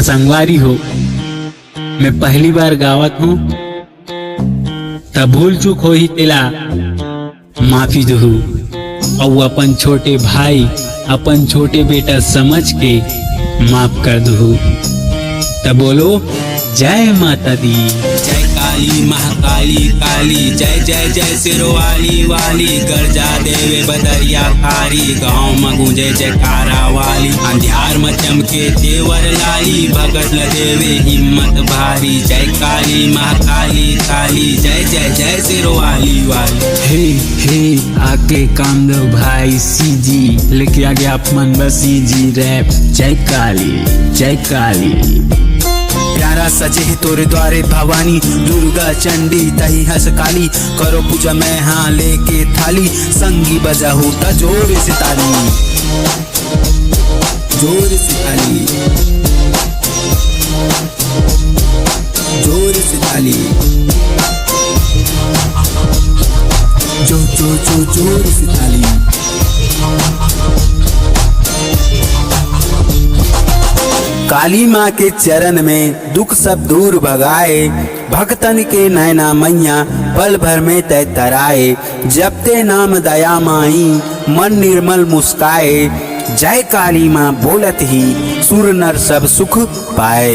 संगवारी हो, मैं पहली बार गावत हूँ, तब भूल चूक हो ही तेला माफी दहू। और अपन छोटे भाई अपन छोटे बेटा समझ के माफ कर दहू। तब बोलो जय माता दी। जय काली महाकाली काली, जय जय जय सिरोवाली वाली, गर्जा देवे बदरिया कारी, गाँव में गूंजे जयकारा वाली, अंधियार में चमके देवर लाली, भगत ल देवे हिम्मत भारी। जय काली महाकाली काली, जय जय जय सिरोवाली वाली। हे आके काम दो भाई सीजी, लेके आ गया अपन बसी जी रैप। जय काली जय काली। प्यारा सजे है तोरे द्वारे भवानी, दुर्गा चंडी तही हंस काली, करो पूजा मैं हाँ लेके थाली, संगी बजा होता जोर से ताली, जोर से ताली, जोर से ताली, जोर से ताली। काली माँ के चरण में दुख सब दूर भगाए, भक्तन के नैना मैया पल भर में तय तराए, जपते नाम दया माई मन निर्मल मुस्काए, जय काली माँ बोलत ही सुर नर सब सुख पाए।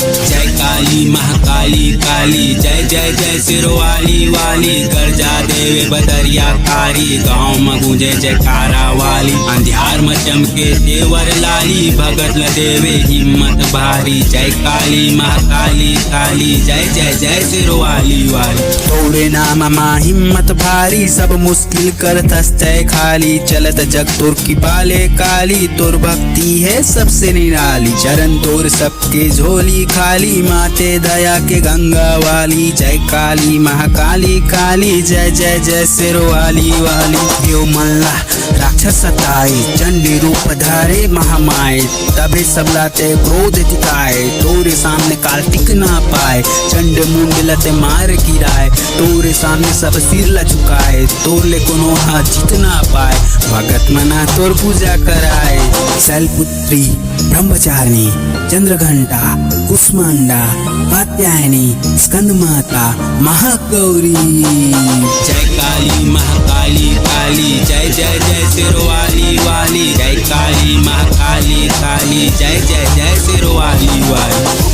जय काली महाकाली काली, जय जय जय सिरोवाली वाली, गर्जा देवे बदरिया कारी, गाँव में गूंजे जयकारा वाली, अंधियार में चमके देवर लाली, भगत ल देवे हिम्मत भारी। जय काली महाकाली काली, जय जय जय सिरोवाली वाली। तोरे नाम माँ हिम्मत भारी, सब मुश्किल कर तय खाली, चलत जग तोर की पाले काली, तोर भक्ति है सबसे निराली, चरण तोर सबके झोली खाली, माते दया के गंगा वाली। जय काली महाकाली काली, जय जय जय सिरोवाली वाली। देव मल्ला राक्षस सताए, चंडी रूप धारे महामाए, तबे सब लाते क्रोध दिखाए, तोरे सामने काल टिक ना पाए, चंड मुंड लते मार गिराए, तोरे सामने सब सिर ल झुकाए, तोर ले कोनो हाथ जीत ना पाए, भगत मना तोर पूजा कराए। शैलपुत्री ब्रह्मचारिणी चंद्रघंटा कुष्मांडा कात्यायनी स्कंद माता महागौरी। जय काली महाकाली काली, जय जय जय सिरोवाली वाली, जय काली महाकाली काली, जय जय जय सिरोवाली वाली।